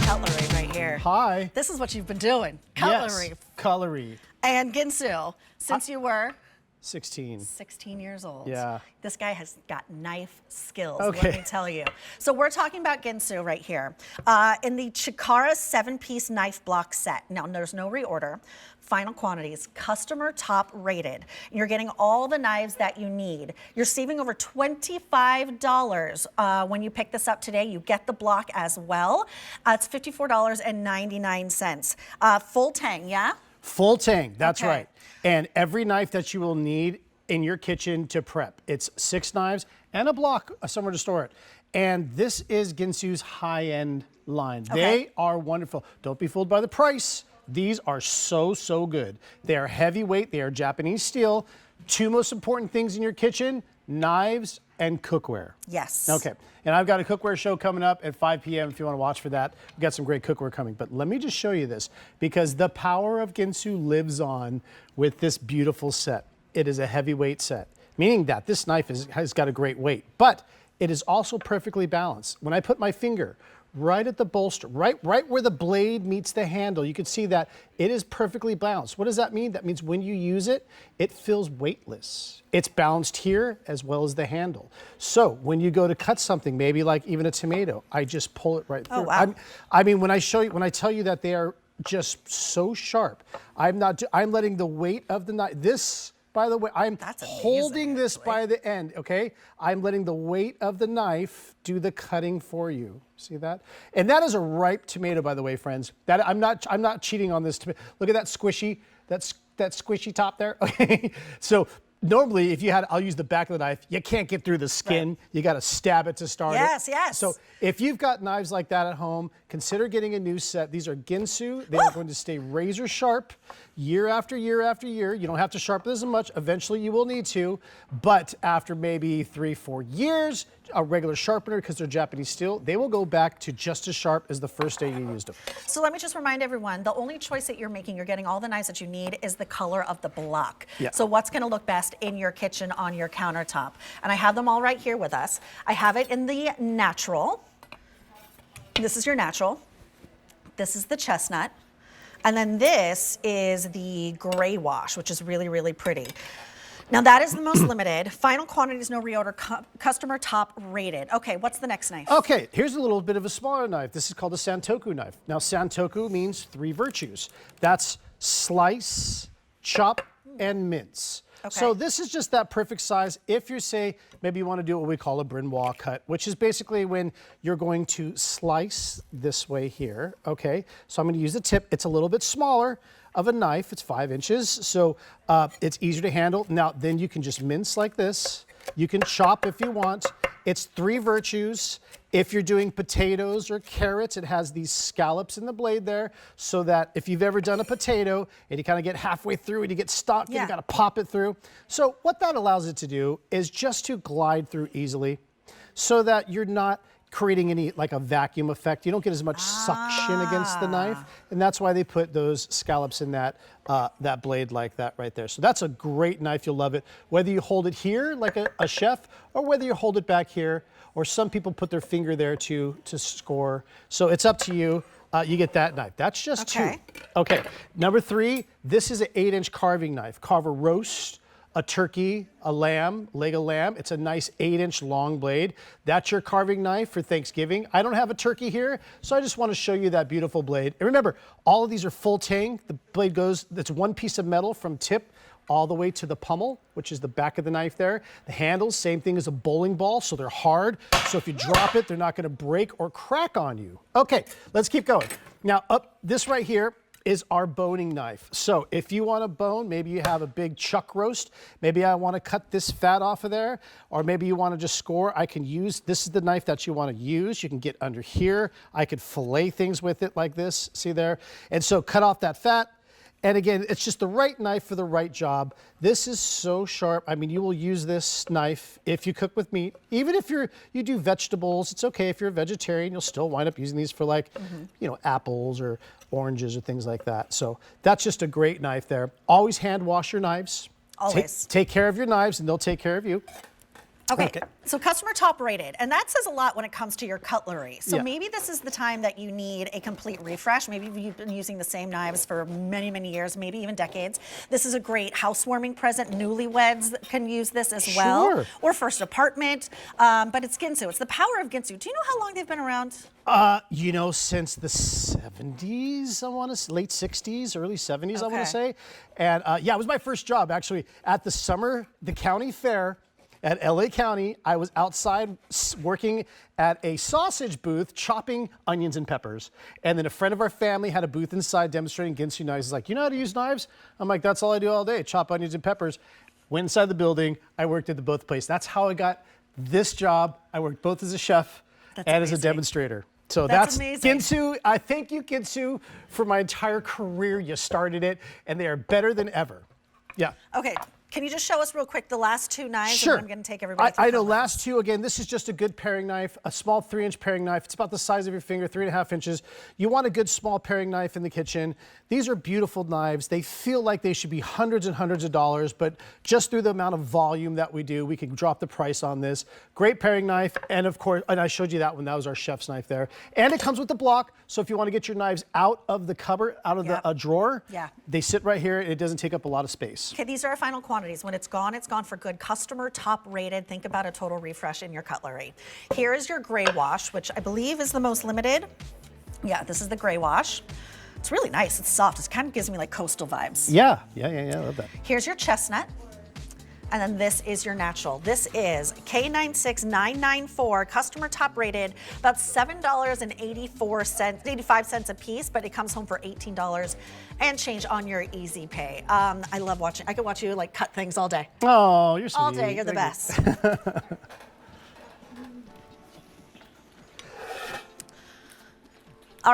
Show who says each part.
Speaker 1: cutlery right here.
Speaker 2: Hi.
Speaker 1: This is what you've been doing. Cutlery.
Speaker 2: Yes, cutlery.
Speaker 1: And Ginsu, since you were
Speaker 2: 16
Speaker 1: years old.
Speaker 2: Yeah.
Speaker 1: This guy has got knife skills,
Speaker 2: Okay.
Speaker 1: let me tell you. So we're talking about Ginsu right here. In the Chikara 7-piece knife block set. Now, there's no reorder. Final quantities, customer top rated. And you're getting all the knives that you need. You're saving over $25 when you pick this up today. You get the block as well. It's $54.99. Full tang, yeah?
Speaker 2: Full tang, that's
Speaker 1: Okay.
Speaker 2: right. And every knife that you will need in your kitchen to prep. It's 6 knives and a block somewhere to store it. And this is Ginsu's high-end line.
Speaker 1: Okay.
Speaker 2: They are wonderful. Don't be fooled by the price. These are so good. They are heavyweight. They are Japanese steel. 2 most important things in your kitchen, knives and cookware.
Speaker 1: Yes.
Speaker 2: Okay, and I've got a cookware show coming up at 5 p.m. if you want to watch for that. We've got some great cookware coming, but let me just show you this because the power of Ginsu lives on with this beautiful set. It is a heavyweight set, meaning that this knife has got a great weight, but it is also perfectly balanced. When I put my finger right at the bolster, right where the blade meets the handle, you can see that it is perfectly balanced. What does that mean? That means when you use it, it feels weightless. It's balanced here as well as the handle. So when you go to cut something, maybe like even a tomato, I just pull it right through.
Speaker 1: Oh, wow.
Speaker 2: I mean, when I tell you that they are just so sharp, I'm letting the weight of the knife, this, by the way, I'm holding this by the end, okay? I'm letting the weight of the knife do the cutting for you. See that? And that is a ripe tomato, by the way, friends. That I'm not cheating on this tomato. Look at that squishy, that squishy top there. Okay. So normally, if you had, I'll use the back of the knife. You can't get through the skin. Right. You got to stab it to start it.
Speaker 1: Yes.
Speaker 2: So if you've got knives like that at home, consider getting a new set. These are Ginsu. They are going to stay razor sharp year after year after year. You don't have to sharpen this as much. Eventually, you will need to. But after maybe 3-4 years, a regular sharpener, because they're Japanese steel, they will go back to just as sharp as the first day you used them.
Speaker 1: So let me just remind everyone, the only choice that you're making, you're getting all the knives that you need, is the color of the block.
Speaker 2: Yeah.
Speaker 1: So what's going to look best in your kitchen on your countertop? And I have them all right here with us. I have it in the natural. This is your natural. This is the chestnut. And then this is the gray wash, which is really pretty. Now that is the most limited. Final quantities, no reorder, customer top rated. Okay, what's the next knife?
Speaker 2: Okay, here's a little bit of a smaller knife. This is called a santoku knife. Now santoku means 3 virtues. That's slice, chop, and mince.
Speaker 1: Okay.
Speaker 2: So this is just that perfect size if you say, maybe you want to do what we call a Brinois cut, which is basically when you're going to slice this way here, okay? So I'm going to use the tip. It's a little bit smaller of a knife. It's 5 inches, so it's easier to handle. Now, then you can just mince like this. You can chop if you want. It's 3 virtues. If you're doing potatoes or carrots, it has these scallops in the blade there, so that if you've ever done a potato and you kind of get halfway through and you get stuck and you got to pop it through. So what that allows it to do is just to glide through easily so that you're not creating any, like a vacuum effect. You don't get as much suction against the knife, and that's why they put those scallops in that that blade like that right there. So that's a great knife. You'll love it. Whether you hold it here like a chef, or whether you hold it back here, or some people put their finger there to score. So it's up to you. You get that knife. That's just 2. Okay, number 3, this is an 8-inch carving knife. Carve a roast, a turkey, a lamb, leg of lamb. It's a nice 8-inch long blade. That's your carving knife for Thanksgiving. I don't have a turkey here, so I just want to show you that beautiful blade. And remember, all of these are full tang. The blade goes, that's 1 piece of metal from tip all the way to the pommel, which is the back of the knife there. The handles, same thing as a bowling ball, so they're hard. So if you drop it, they're not gonna break or crack on you. Okay, let's keep going. Now, up this right here is our boning knife. So if you want to bone, maybe you have a big chuck roast, maybe I want to cut this fat off of there, or maybe you want to just score, I can use, this is the knife that you want to use. You can get under here. I could fillet things with it like this, see there? And so cut off that fat. And again, it's just the right knife for the right job. This is so sharp. I mean, you will use this knife if you cook with meat. Even if you do vegetables, it's okay. If you're a vegetarian, you'll still wind up using these for, like, you know, apples or oranges or things like that. So that's just a great knife there. Always hand wash your knives.
Speaker 1: Always.
Speaker 2: Take care of your knives and they'll take care of you.
Speaker 1: Okay, so customer top rated, and that says a lot when it comes to your cutlery. So
Speaker 2: Yeah.
Speaker 1: maybe this is the time that you need a complete refresh. Maybe you've been using the same knives for many, many years, maybe even decades. This is a great housewarming present. Newlyweds can use this as well,
Speaker 2: Sure.
Speaker 1: or first apartment. But it's Ginsu. It's the power of Ginsu. Do you know how long they've been around?
Speaker 2: You know, since the 70s, I want to say, late 60s, early 70s, I want
Speaker 1: Okay.
Speaker 2: to say. And yeah, it was my first job actually at the county fair at LA County. I was outside working at a sausage booth, chopping onions and peppers. And then a friend of our family had a booth inside demonstrating Ginsu knives. He's like, you know how to use knives? I'm like, that's all I do all day, chop onions and peppers. Went inside the building. I worked at both places. That's how I got this job. I worked both as a chef and as a demonstrator. So that's
Speaker 1: amazing.
Speaker 2: Ginsu. I thank you, Ginsu, for my entire career. You started it, and they are better than ever. Yeah.
Speaker 1: Okay, can you just show us real quick the last two knives?
Speaker 2: Sure.
Speaker 1: And I'm going to take everybody through
Speaker 2: I know
Speaker 1: them.
Speaker 2: last two, again, this is just a good paring knife, a small 3-inch paring knife. It's about the size of your finger, 3.5 inches. You want a good small paring knife in the kitchen. These are beautiful knives. They feel like they should be hundreds and hundreds of dollars, but just through the amount of volume that we do, we can drop the price on this. Great paring knife, and of course, and I showed you that one. That was our chef's knife there. And it comes with the block, so if you want to get your knives out of the cupboard, out of the drawer, they sit right here, and it doesn't take up a lot of space.
Speaker 1: Okay, these are our final quantities. When it's gone for good. Customer top rated. Think about a total refresh in your cutlery. Here is your gray wash, which I believe is the most limited. Yeah, this is the gray wash. It's really nice. It's soft. It kind of gives me like coastal vibes.
Speaker 2: Yeah, I love that.
Speaker 1: Here's your chestnut. And then this is your natural. This is K96994, customer top rated, about $7.85 a piece, but it comes home for $18 and change on your easy pay. I love watching. I could watch you like cut things all day.
Speaker 2: Oh, you're sweet.
Speaker 1: All day. You're the best.